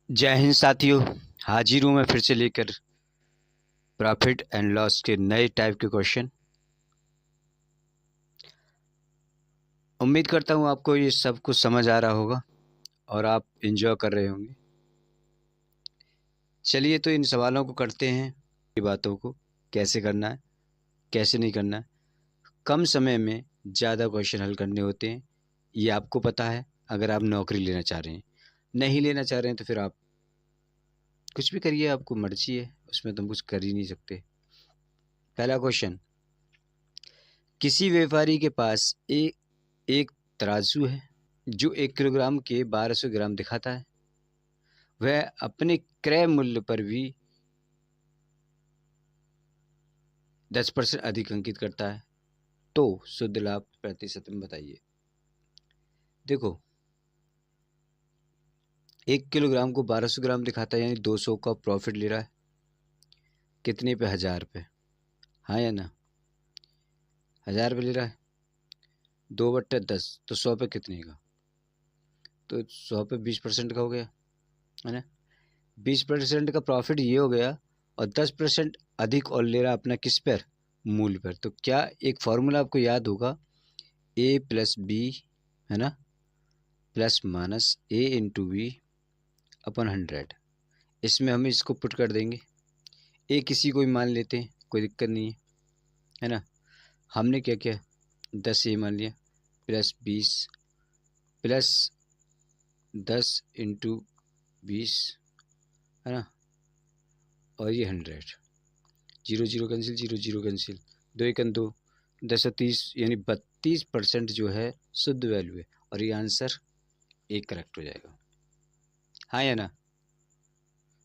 जय हिंद साथियों, हाजिर हूँ मैं फिर से लेकर प्रॉफिट एंड लॉस के नए टाइप के क्वेश्चन। उम्मीद करता हूँ आपको ये सब कुछ समझ आ रहा होगा और आप एंजॉय कर रहे होंगे। चलिए तो इन सवालों को करते हैं, ये बातों को कैसे करना है, कैसे नहीं करना है। कम समय में ज़्यादा क्वेश्चन हल करने होते हैं, ये आपको पता है। अगर आप नौकरी लेना चाह रहे हैं, नहीं लेना चाह रहे हैं तो फिर आप कुछ भी करिए, आपको मर्जी है, उसमें तुम कुछ कर ही नहीं सकते। पहला क्वेश्चन, किसी व्यापारी के पास एक तराजू है जो 1 किलोग्राम के 1200 ग्राम दिखाता है। वह अपने क्रय मूल्य पर भी 10% अधिक अंकित करता है, तो शुद्ध लाभ प्रतिशत में बताइए। देखो, 1 किलोग्राम को 1200 ग्राम दिखाता है, यानी 200 का प्रॉफिट ले रहा है। कितने पे? 1000 पे। हाँ या ना? 1000 पे ले रहा है, 2/10 तो 100 पे कितने का? तो 100 पे 20% का हो गया, है ना। 20% का प्रॉफिट ये हो गया, और 10% अधिक और ले रहा अपना किस पर? मूल्य पर। तो क्या एक फॉर्मूला आपको याद होगा, ए प्लस बी, है ना, प्लस माइनस ए इंटू बी अपन 100। इसमें हम इसको पुट कर देंगे। ए किसी को भी मान लेते हैं, कोई दिक्कत नहीं है ना। हमने क्या किया, 10 ए मान लिया, प्लस 20 प्लस 10 इंटू 20, है ना, और ये 100। 0 0 कैंसिल, 0 0 कैंसिल, 2 एकन 2, 10 यानी 32% जो है शुद्ध वैल्यू है, और ये आंसर एक करेक्ट हो जाएगा। हाँ या ना?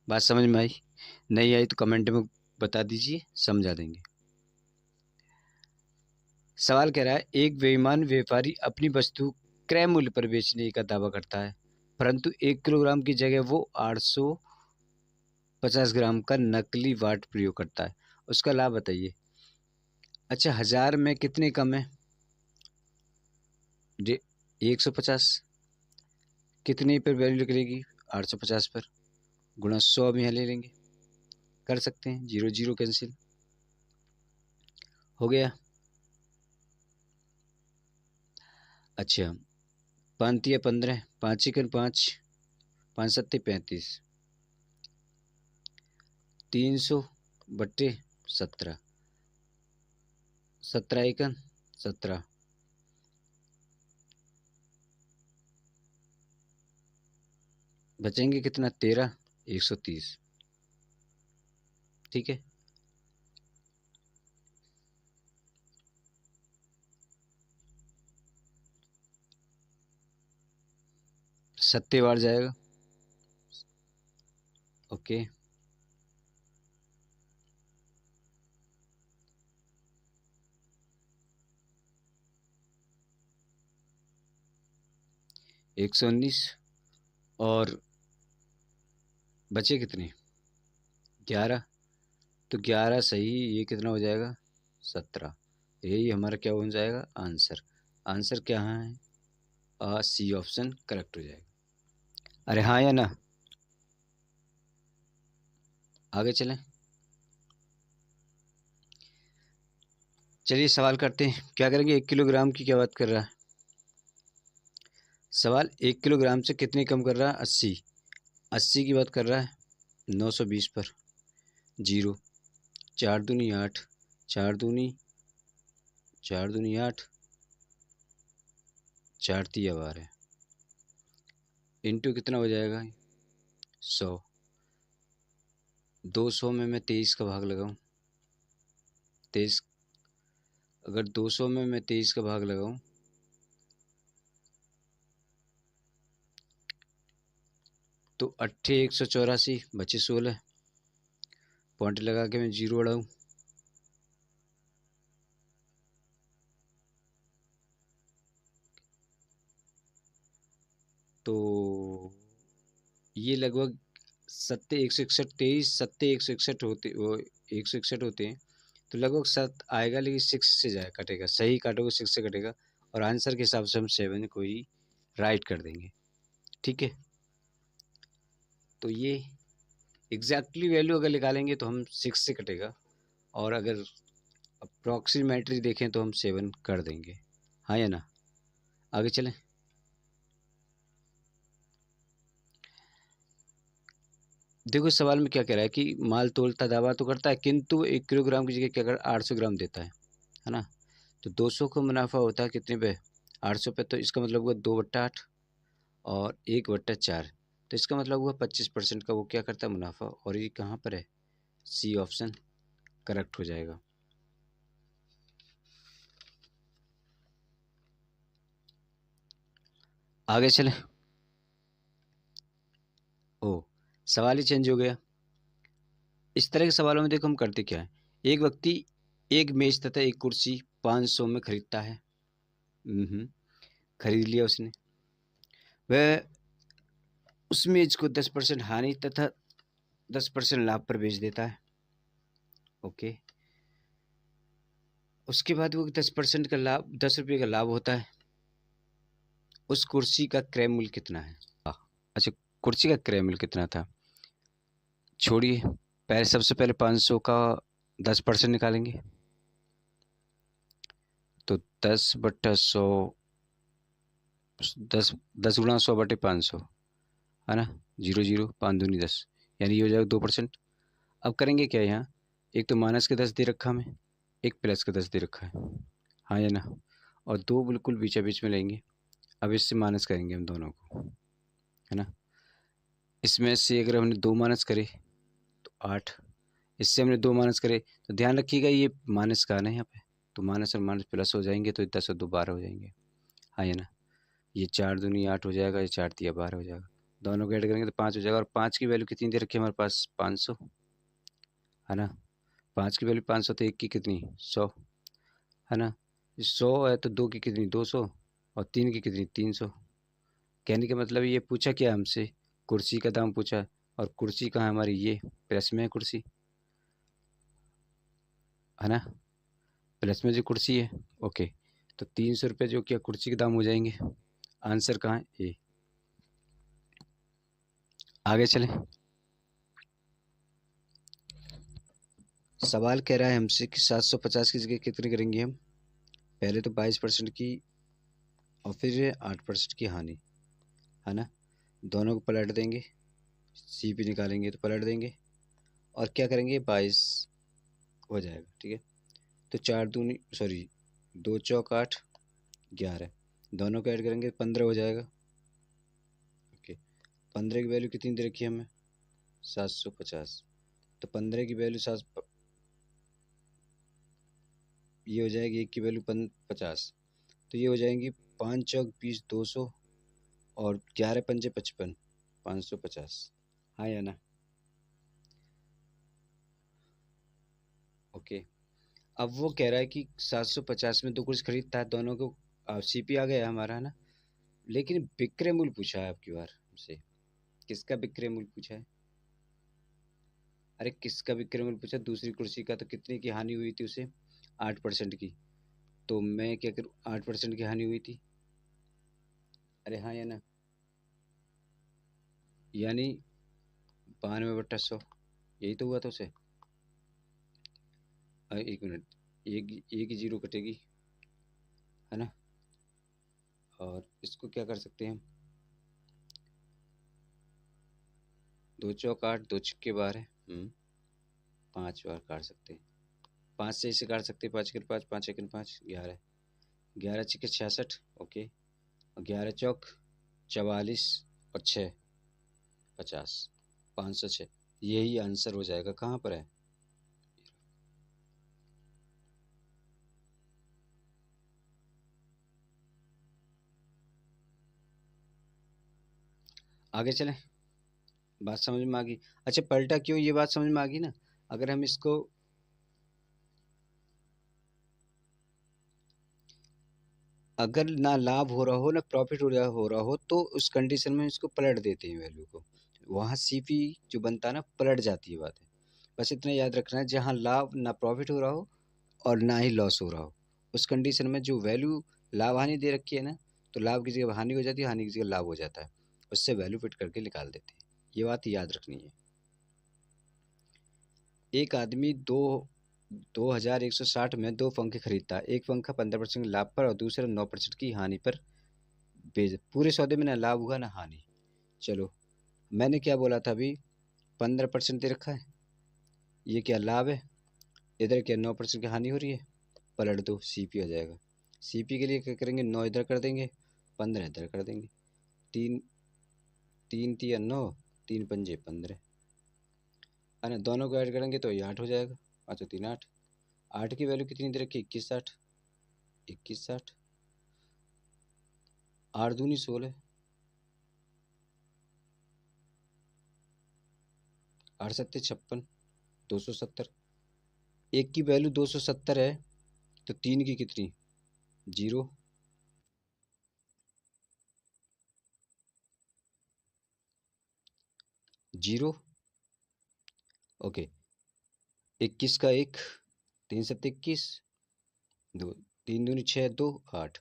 बात समझ में आई? नहीं आई तो कमेंट में बता दीजिए, समझा देंगे। सवाल कह रहा है, एक बेईमान व्यापारी अपनी वस्तु क्रय मूल्य पर बेचने का दावा करता है, परंतु 1 किलोग्राम की जगह वो 850 ग्राम का नकली वाट प्रयोग करता है। उसका लाभ बताइए। अच्छा, 1000 में कितने कम है? 150। कितने पर वैल्यू निकलेगी? 850 पर, गुणा 100 अब यहाँ ले लेंगे, कर सकते हैं। 0 0 कैंसिल हो गया। अच्छा, 5 या 15, 5 एकन 5, 5 सत्ते 35, 300/17, 17 एकन 17, बचेंगे कितना? 13, 130। ठीक है, सत्ते बार जाएगा। ओके, एक 119, और बचे कितने? 11। तो 11 सही, ये कितना हो जाएगा? 17। यही हमारा क्या हो जाएगा? आंसर। आंसर क्या है? सी ऑप्शन करेक्ट हो जाएगा। अरे हाँ या ना? आगे चलें। चलिए सवाल करते हैं, क्या करेंगे? 1 किलोग्राम की क्या बात कर रहा है सवाल? 1 किलोग्राम से कितने कम कर रहा है? 80। 80 की बात कर रहा है, 920 पर। 0, 4 दूनी 8, 4 दूनी 8, 4 तिया 12, इंटू कितना हो जाएगा? 100। 200 में मैं 23 का भाग लगाऊं, 23, अगर 200 में मैं 23 का भाग लगाऊं तो 8 184, बचे 16। पॉइंट लगा के मैं 0 उड़ाऊं, तो ये लगभग 7 161, 23 7 161 होते, वो 161 होते हैं, तो लगभग 7 आएगा, लेकिन 6 से जाए कटेगा। सही काटोगे 6 से कटेगा, और आंसर के हिसाब से हम 7 को ही राइट कर देंगे। ठीक है, तो ये एग्जैक्टली वैल्यू अगर निकालेंगे तो हम 6 से कटेगा, और अगर अप्रॉक्सीमेटली देखें तो हम 7 कर देंगे। हाँ या ना? आगे चलें। देखो इस सवाल में क्या कह रहा है कि माल तोलता दावा तो करता है, किंतु 1 किलोग्राम की जगह क्या कर 800 ग्राम देता है ना? तो 200 का मुनाफा होता है कितने पे? 800 पे। तो इसका मतलब हुआ 2/8 और 1/4। तो इसका मतलब हुआ 25% का वो क्या करता है मुनाफा, और ये कहाँ पर है? सी ऑप्शन करेक्ट हो जाएगा। आगे चलें। ओ, सवाल ही चेंज हो गया। इस तरह के सवालों में देखो हम करते क्या है, एक व्यक्ति एक मेज तथा एक कुर्सी 500 में खरीदता है। खरीद लिया उसने। वह उस मेज को 10% हानि तथा 10% लाभ पर बेच देता है। ओके। उसके बाद वो 10% का लाभ, 10 रुपये का लाभ होता है। उस कुर्सी का क्रय मूल्य कितना है? अच्छा, कुर्सी का क्रय मूल्य कितना था? छोड़िए, पहले सबसे पहले 500 का 10% निकालेंगे। तो 10/100, 10 गुणा 100/500 है ना? 0 0 5 दूनी 10, यानी ये हो जाएगा 2%। अब करेंगे क्या यहाँ, एक तो माइनस के 10 दे रखा हमें, एक प्लस का 10 दे रखा है। हाँ या ना? और दो बिल्कुल बीचा बीच में लेंगे। अब इससे माइनस करेंगे हम दोनों को, है ना? इसमें से अगर हमने 2 माइनस करे तो 8, इससे हमने 2 माइनस करे तो ध्यान रखिएगा ये माइनस का है ना यहाँ पे, तो माइनस और माइनस प्लस हो जाएंगे, तो 10 और 2 12 हो जाएंगे। हाँ या ना? ये 4 दूनी 8 हो जाएगा, ये 4 तिया 12 हो जाएगा। दोनों को ऐड करेंगे तो 5 हो जाएगा, और 5 की वैल्यू कितनी दे रखी है हमारे पास? 500, है ना? 5 की वैल्यू 500, तो 1 की कितनी? 100, है ना? 100 है तो 2 की कितनी? 200, और 3 की कितनी? 300। कहने का मतलब ये पूछा क्या हमसे? कुर्सी का दाम पूछा, और कुर्सी कहाँ है हमारी? ये प्लस में है कुर्सी, है ना? प्लस में जो कुर्सी है। ओके, तो 300 रुपये जो क्या कुर्सी के दाम हो जाएंगे। आंसर कहाँ है? ए। आगे चलें। सवाल कह रहा है हमसे कि 750 की जगह कितनी करेंगे हम? पहले तो 22% की, और फिर 8% की हानि, है ना? दोनों को पलट देंगे, सी पी निकालेंगे तो पलट देंगे, और क्या करेंगे? 22 हो जाएगा, ठीक है? तो 4 दूनी सॉरी 2 चौक 8, 11, दोनों को ऐड करेंगे 15 हो जाएगा। ओके, 15 की वैल्यू कितनी दे रखी है हमें? 750। तो 15 की वैल्यू 7, ये हो जाएगी 1 की वैल्यू 50, तो ये हो जाएंगी 5 चौक 20, 200, और 11 पंजे 55, 550। हाँ या ना? ओके। अब वो कह रहा है कि 750 में दो कुछ खरीदता है, दोनों को सीपी आ गया हमारा, है ना? लेकिन विक्रय मूल्य पूछा है आपकी बार हमसे। किसका विक्रय मूल्य पूछा है? अरे किसका विक्रय मूल्य पूछा? दूसरी कुर्सी का। तो कितने की हानि हुई थी उसे? 8% की। तो मैं क्या करूँ, 8% की हानि हुई थी। अरे हाँ या ना? यानी 92/100, यही तो हुआ था उसे। अरे 1 मिनट, एक ही जीरो कटेगी, है ना? और इसको क्या कर सकते हैं हम? 2 चौक 8, 2 छक्के 12, 5 बार काट सकते हैं। 5 से इसे काट सकते हैं, 5 एकन 5, 5 एकन 5, 11, 11 छक्के 66। ओके, और 11 चौक 44, और 6 50, 506। यही आंसर हो जाएगा। कहाँ पर है? आगे चलें। बात समझ में आ गई? अच्छा, पलटा क्यों, ये बात समझ में आ गई ना? अगर हम इसको, अगर ना लाभ हो रहा हो ना प्रॉफिट हो रहा हो, तो उस कंडीशन में इसको पलट देते हैं वैल्यू को। वहाँ सीपी जो बनता है ना, पलट जाती है बात है। बस इतना याद रखना है, जहाँ लाभ ना प्रॉफिट हो रहा हो और ना ही लॉस हो रहा हो, उस कंडीशन में जो वैल्यू लाभ हानि दे रखी है ना, तो लाभ की जगह हानि हो जाती है, हानि की जगह लाभ हो जाता है। उससे वैल्यू फिट करके निकाल देते हैं। ये बात याद रखनी है। एक आदमी 2160 में 2 पंखे खरीदता है। एक पंखा 15% लाभ पर और दूसरा 9% की हानि पर बेच। पूरे सौदे में ना लाभ हुआ ना हानि। चलो, मैंने क्या बोला था अभी, 15% दे रखा है, ये क्या लाभ है, इधर क्या 9% की हानि हो रही है, पलट दो, सीपी हो जाएगा। सीपी के लिए क्या करेंगे, 9 इधर कर देंगे, 15 इधर कर देंगे, तीन तीन तिया 9, 3 पंजे 15, है ना। दोनों को ऐड करेंगे तो ये 8 हो जाएगा। अच्छा, 3 8, 8 की वैल्यू कितनी दे रखी, 2160, 2160, 8 दूनी 16, 8 सत्ते 56, 270। एक की वैल्यू 270 है तो 3 की कितनी, 0। Zero, okay. 21 का 1, 3 7 21, 2, 3 दूनी 6, 2 8,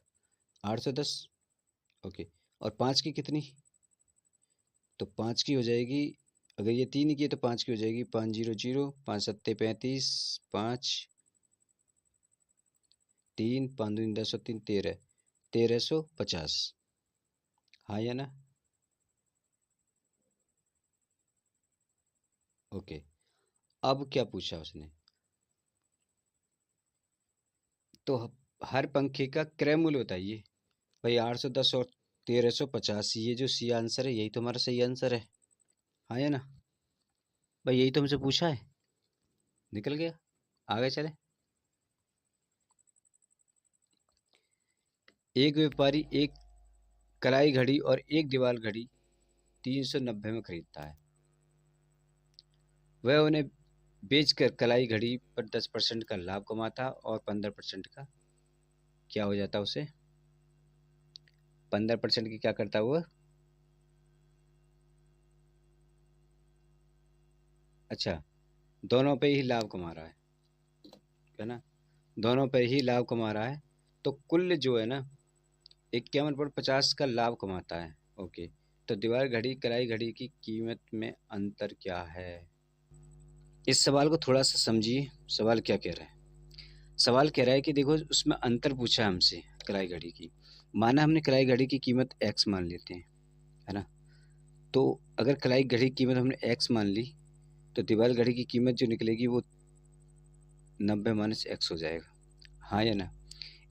810, ओके। और 5 की कितनी, तो 5 की हो जाएगी, अगर ये 3 की है तो 5 की हो जाएगी, 500, 5 सत्ते 35, 5 3, 5 दूनी 10 और 3 13, 1350, हाँ या ना। ओके, अब क्या पूछा उसने, तो हर पंखे का क्रय मूल्य बताइए। भाई 810 और 1350, ये जो सी आंसर है यही तो हमारा सही आंसर है, हाँ या ना। भाई यही तो हमसे पूछा है, निकल गया। आगे चले। एक व्यापारी एक कलाई घड़ी और एक दीवार घड़ी 390 में खरीदता है। वह उन्हें बेचकर कलाई घड़ी पर 10% का लाभ कमाता और 15% का क्या हो जाता उसे, 15% की क्या करता वो, अच्छा, दोनों पे ही लाभ कमा रहा है ना, दोनों पे ही लाभ कमा रहा है। तो कुल जो है ना 51 पर 50 का लाभ कमाता है, ओके। तो दीवार घड़ी कलाई घड़ी की कीमत में अंतर क्या है। इस सवाल को थोड़ा सा समझिए, सवाल क्या कह रहा है। सवाल कह रहा है कि देखो उसमें अंतर पूछा है हमसे कलाई घड़ी की, माना हमने कलाई घड़ी की कीमत x मान लेते हैं, है ना। तो अगर कलाई घड़ी की कीमत हमने x मान ली तो दीवार घड़ी की कीमत जो निकलेगी वो 90 - x हो जाएगा, हाँ या ना।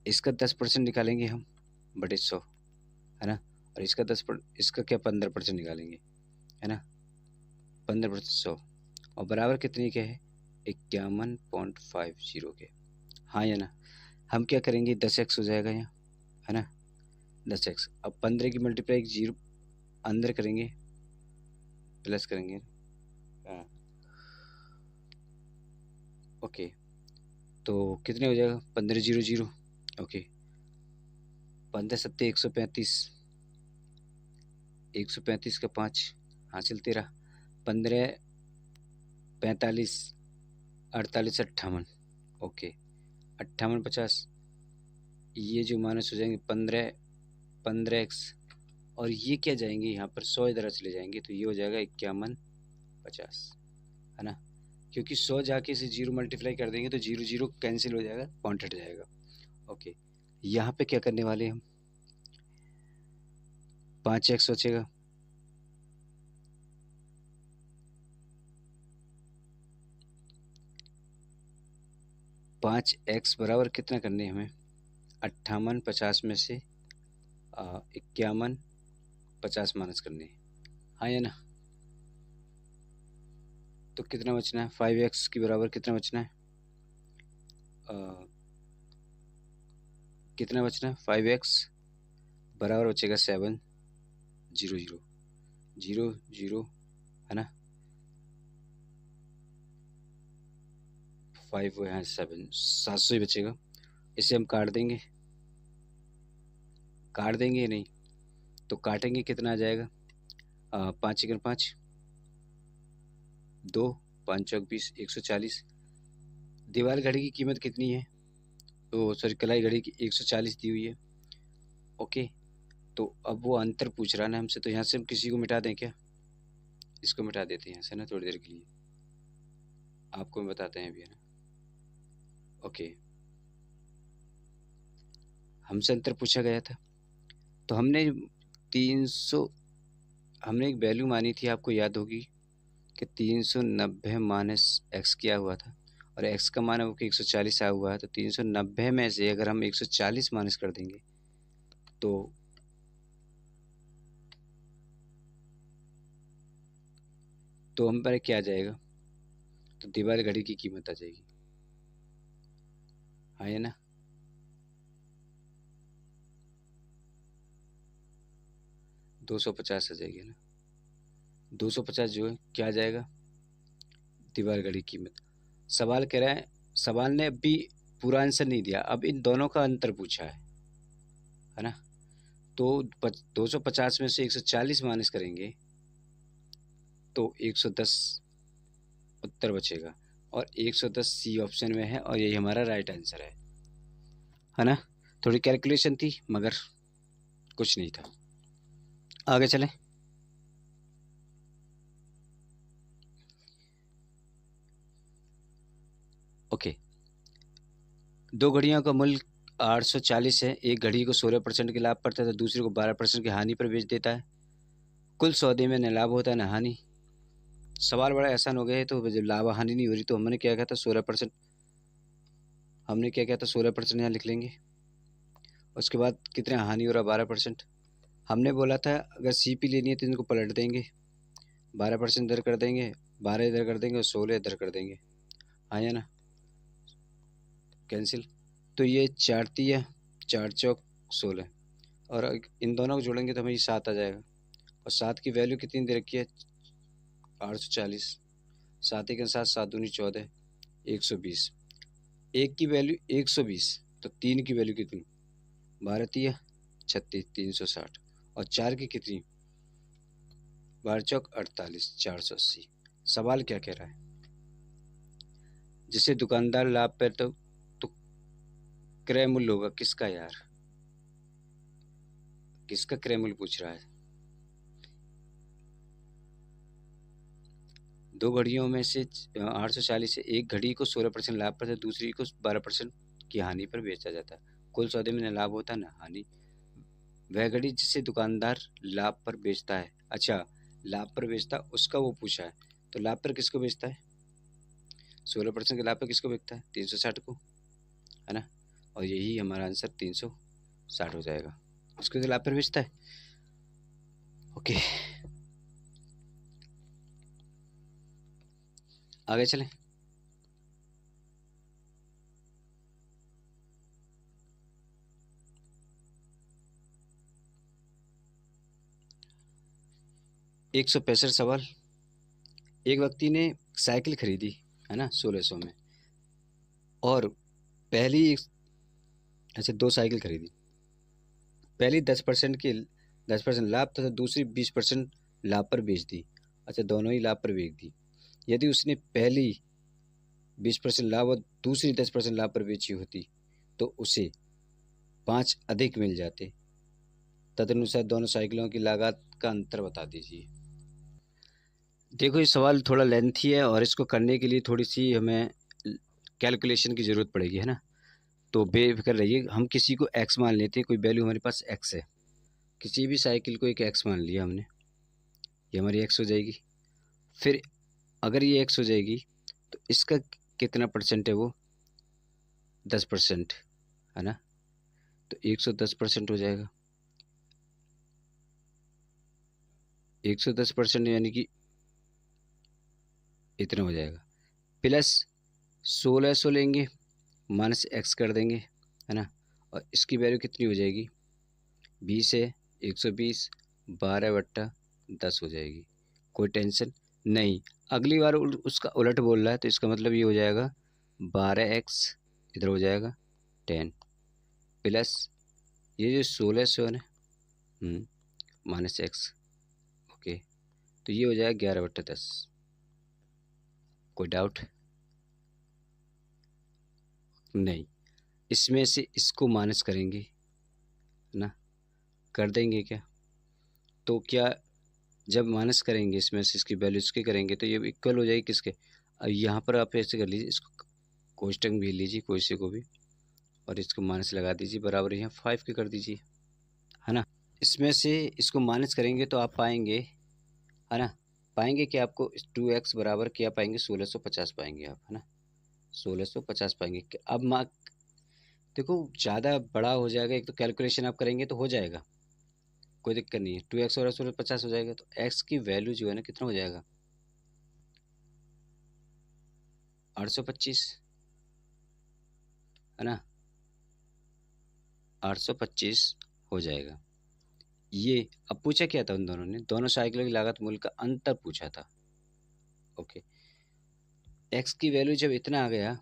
इसका 10% निकालेंगे हम बटे 100, है ना। और इसका इसका क्या 15% निकालेंगे, है ना। 15% 100 और बराबर कितने के है, 51.50 के, हाँ या ना। हम क्या करेंगे, 10x हो जाएगा यहाँ, है ना, 10x। अब 15 की मल्टीप्लाई 0 अंदर करेंगे, प्लस करेंगे, हाँ, ओके। तो कितने हो जाएगा, 15 0 0, ओके। 15 सत्ते 135, 135 का 5 हासिल 13, 15 45 48 58, ओके। 58 50, ये जो माइनस हो जाएंगे 15 और ये क्या जाएंगे यहाँ पर 100 इधर चले जाएंगे तो ये हो जाएगा 51 50, है ना। क्योंकि 100 जाके इसे 0 मल्टीप्लाई कर देंगे तो 0 0 कैंसिल हो जाएगा, पॉइंट हट जाएगा, ओके। यहाँ पे क्या करने वाले हम, 5x बचेगा, 5x बराबर कितना करने हमें, 58 50 में से 51 50 माइनस करने, हाँ या ना। तो कितना बचना है, 5x के बराबर कितना बचना है, आ, कितना बचना है, 5x बराबर बचेगा 7 0 0 0 0, है ना। 5 वो यहाँ 7 700 ही बचेगा। इसे हम काट देंगे, काट देंगे नहीं तो काटेंगे कितना आ जाएगा, 5 × 5 2, 5 × 20 140। दीवार घड़ी की कीमत कितनी है, तो सॉरी कलाई घड़ी की 140 दी हुई है, ओके। तो अब वो अंतर पूछ रहा है ना हमसे, तो यहाँ से हम किसी को मिटा दें क्या, इसको मिटा देते हैं यहाँ से ना थोड़ी देर के लिए, आपको मैं बताते हैं अभी, है ना। ओके, हमसे अंतर पूछा गया था, तो हमने 300, हमने एक वैल्यू मानी थी, आपको याद होगी कि 390 माइनस एक्स किया हुआ था, और एक्स का मान है वो कि 140 आया हुआ है। तो 390 में से अगर हम 140 माइनस कर देंगे तो हम पर क्या आ जाएगा, तो दीवार घड़ी की कीमत आ जाएगी, हाँ है ना। 250 आ जाएगी ना, 250 जो है क्या आ जाएगा, दीवार घड़ी कीमत। सवाल कह रहा है, सवाल ने अभी पूरा आंसर नहीं दिया, अब इन दोनों का अंतर पूछा है ना। तो 250 में से 140 माइनस करेंगे तो 110 उत्तर बचेगा, और 110 सी ऑप्शन में है, और यही हमारा राइट आंसर है ना। थोड़ी कैलकुलेशन थी मगर कुछ नहीं था। आगे चलें। ओके, दो घड़ियों का मूल्य 840 है। एक घड़ी को 16% के लाभ पर है तो दूसरे को 12% की हानि पर बेच देता है। कुल सौदे में न लाभ होता है न हानि। सवाल बड़ा आसान हो गया है, तो जब लाभ हानि नहीं हो रही तो हमने क्या कहा था 16%, हमने क्या किया था 16% यहाँ लिख लेंगे। उसके बाद कितने हानि हो रहा 12%। हमने बोला था अगर सीपी लेनी है तो इनको पलट देंगे, 12% इधर कर देंगे, 12 इधर कर देंगे और 16 इधर कर देंगे, हाँ या ना, कैंसिल। तो ये 4 तिया 4 चौक 16, और इन दोनों को जोड़ेंगे तो हमें ये 7 आ जाएगा। और 7 की वैल्यू कितनी दे रखी है 840, 7 के साथ 7 दूनी 14, 120। एक की वैल्यू 120, तो 3 की वैल्यू कितनी 12 तिया 36, 360, और 4 की कितनी 12 चौक 48, 480। सवाल क्या कह रहा है, जिसे दुकानदार लाभ पर तो क्रय मूल्य होगा किसका यार, किसका क्रय मूल्य पूछ रहा है। दो घड़ियों में से 840 से एक घड़ी को 16% लाभ पर दूसरी को 12% की हानि पर बेचा जाता है। कुल सौदे में न लाभ होता है न हानि। वह घड़ी जिसे दुकानदार लाभ पर बेचता है, अच्छा लाभ पर बेचता उसका वो पूछा है, तो लाभ पर किसको बेचता है 16% के लाभ पर किसको बेचता है 360 को, है ना। और यही हमारा आंसर 360 हो जाएगा, उसको लाभ पर बेचता है। ओके, आगे चलें। एक 165 सवाल। एक व्यक्ति ने साइकिल खरीदी, है ना 1600 में, और पहली, अच्छा 2 साइकिल खरीदी, पहली 10% की 10% लाभ तथा दूसरी 20% लाभ पर बेच दी। अच्छा दोनों ही लाभ पर बेच दी। यदि उसने पहली 20% लाभ और दूसरी 10% लाभ पर बेची होती तो उसे 5 अधिक मिल जाते। तदनुसार दोनों साइकिलों की लागत का अंतर बता दीजिए। देखो ये सवाल थोड़ा लेंथी है और इसको करने के लिए थोड़ी सी हमें कैलकुलेशन की ज़रूरत पड़ेगी, है ना। तो बेफिक्र रहिए, हम किसी को एक्स मान लेते हैं, कोई वैल्यू हमारे पास एक्स है, किसी भी साइकिल को एक एक्स मान लिया हमने, ये हमारी एक्स हो जाएगी। फिर अगर ये एक्स हो जाएगी तो इसका कितना परसेंट है वो 10%, है ना। तो 110% हो जाएगा, 110% यानी कि इतना हो जाएगा। प्लस 1600 लेंगे, माइनस एक्स कर देंगे, है ना। और इसकी वैल्यू कितनी हो जाएगी 20 है, 120 12/10 हो जाएगी। कोई टेंशन नहीं। अगली बार उसका उलट बोल रहा है तो इसका मतलब ये हो जाएगा 12x इधर हो जाएगा 10, प्लस ये जो 1600 है ना माइनस एक्स, ओके, तो ये हो जाएगा 11/10। कोई डाउट नहीं। इसमें से इसको माइनस करेंगे ना, कर देंगे क्या, तो क्या जब माइनस करेंगे इसमें से इसकी वैल्यू इसकी करेंगे तो ये इक्वल हो जाएगी किसके। अब यहाँ पर आप ऐसे कर लीजिए, इसको कोष्टक भी लीजिए कोई से को भी, और इसको माइनस लगा दीजिए, बराबर यहाँ 5 के कर दीजिए, है ना। इसमें से इसको माइनस करेंगे तो आप पाएंगे, है ना, पाएंगे कि आपको 2x बराबर क्या पाएंगे, 1650 पाएंगे आप, है ना, 1650 पाएंगे। अब देखो ज़्यादा बड़ा हो जाएगा, एक तो कैलकुलेशन आप करेंगे तो हो जाएगा, कोई दिक्कत नहीं है। 2x और 1650 हो जाएगा तो x की वैल्यू जो है ना कितना हो जाएगा, 825, है ना, 825 हो जाएगा। ये अब पूछा क्या था उन दोनों ने, दोनों साइकिलों की लागत मूल्य का अंतर पूछा था। ओके, x की वैल्यू जब इतना आ गया,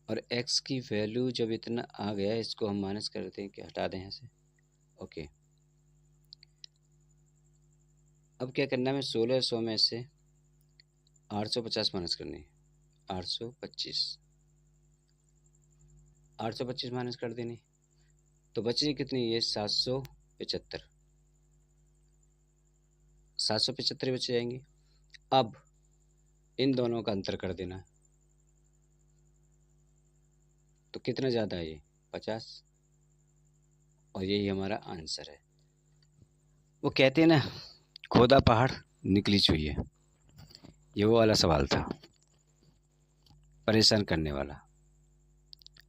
और x की वैल्यू जब इतना आ गया, इसको हम माइनस कर देते हैं कि हटा दें यहाँ से। ओके, अब क्या करना है, 1600 में से 850 माइनस करनी है, 825 माइनस कर देनी, तो बचेगी कितनी, ये 775, 775 बच जाएंगे। अब इन दोनों का अंतर कर देना, तो कितना ज़्यादा है ये, 50, और यही हमारा आंसर है। वो कहते हैं ना, खोदा पहाड़ निकली चुई है, ये वो वाला सवाल था, परेशान करने वाला।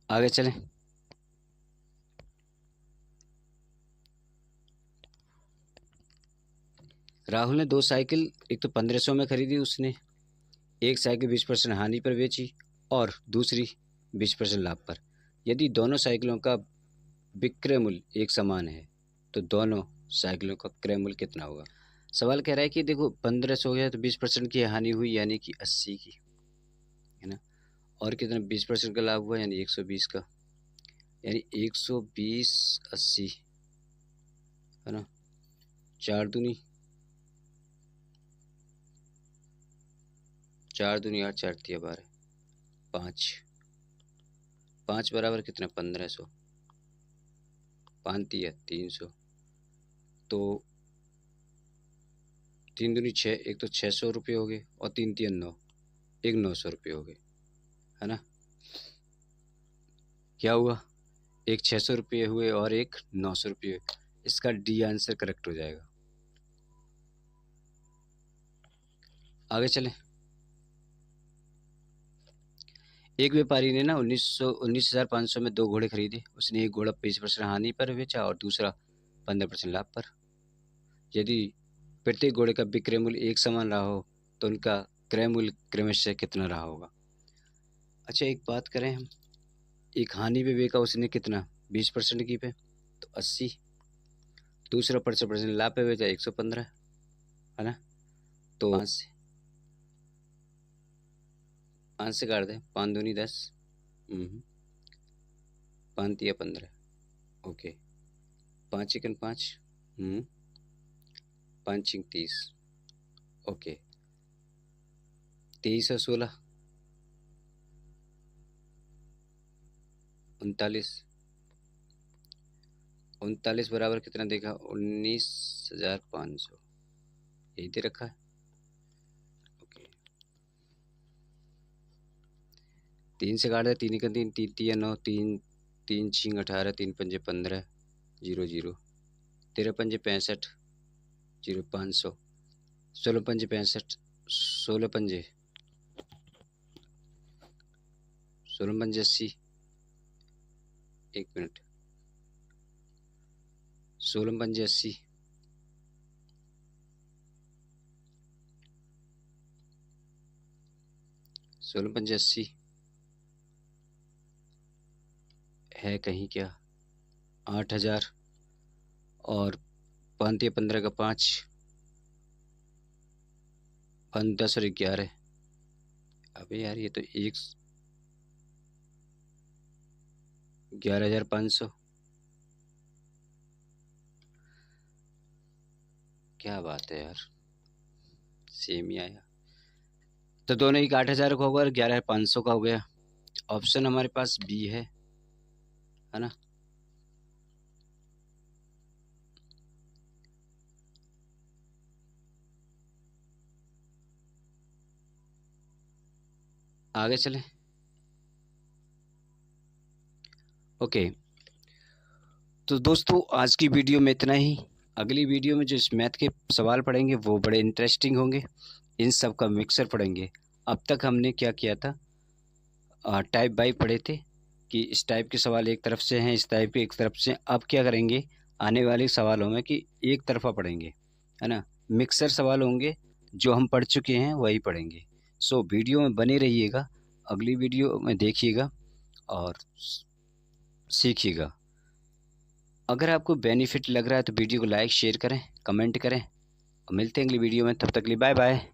आगे चलें। राहुल ने 2 साइकिल, एक तो 1500 में खरीदी उसने, एक साइकिल 20% हानि पर बेची और दूसरी 20% लाभ पर। यदि दोनों साइकिलों का विक्रय मूल्य एक समान है तो दोनों साइकिलों का क्रय मूल्य कितना होगा। सवाल कह रहा है कि देखो 1500 हो गया तो 20% की हानि हुई यानी कि 80 की, है ना, और कितना 20% का लाभ हुआ यानी 120 का, यानी 120 80, है ना, 4 दूनी 8, 4 तिया 12, 5 बराबर कितना 1500, 5 तिया 300, तो 3 दूनी 6, एक तो 600 रुपये हो गए और 3 तिया 9, एक 900 रुपये हो गए, है ना। क्या हुआ, एक 600 रुपये हुए और एक 900 रुपये, इसका डी आंसर करेक्ट हो जाएगा। आगे चलें। एक व्यापारी ने ना 19,500 में 2 घोड़े खरीदे। उसने एक घोड़ा 20% हानि पर बेचा और दूसरा 15% लाभ पर। यदि प्रत्येक घोड़े का विक्रय मूल्य एक समान रहा हो तो उनका क्रय मूल्य क्रमशः कितना रहा होगा। अच्छा, एक बात करें हम, एक हानि पे बेचा उसने कितना, 20% की पे तो 80, दूसरा 15% लाभ पे बेचा 115, है ना, तो 5 से काट दें, 5 दूनी 10, 5 तिया 15, ओके, 5 चिकन 5, 5 चिंग 30, ओके, 23 और 16 39 बराबर कितना देखा, 19,500, यही दे रखा है। ओके, 3 से काट दे, 3 का 3, 3 तिया 9, 3 छिंग 18, 3 पंजे 15, 0 0, 13 पंजे 65, 0 500, 16 पंजे 65, 16 पंजे 80, 1 मिनट, 16 पंजे 80, 16 पंजे 80 है कहीं क्या, 8000, और 5 तिया 15 का 5, 5 10 और 11, अबे यार ये तो 11,500, क्या बात है यार, सेम ही आया। तो दोनों ही 8,000 का होगा और 11,500 का हो गया। ऑप्शन हमारे पास बी है ना। आगे चलें। ओके, तो दोस्तों आज की वीडियो में इतना ही। अगली वीडियो में जो इस मैथ के सवाल पढ़ेंगे वो बड़े इंटरेस्टिंग होंगे, इन सब का मिक्सर पढ़ेंगे। अब तक हमने क्या किया था, टाइप बाई पढ़े थे कि इस टाइप के सवाल एक तरफ से हैं, इस टाइप के एक तरफ से। अब क्या करेंगे आने वाले सवालों में कि एक तरफा पढ़ेंगे, है ना। मिक्सर सवाल होंगे, जो हम पढ़ चुके हैं वही पढ़ेंगे। सो वीडियो में बने रहिएगा, अगली वीडियो में देखिएगा और सीखिएगा। अगर आपको बेनिफिट लग रहा है तो वीडियो को लाइक शेयर करें, कमेंट करें। मिलते हैं अगली वीडियो में, तब तक के लिए बाय बाय।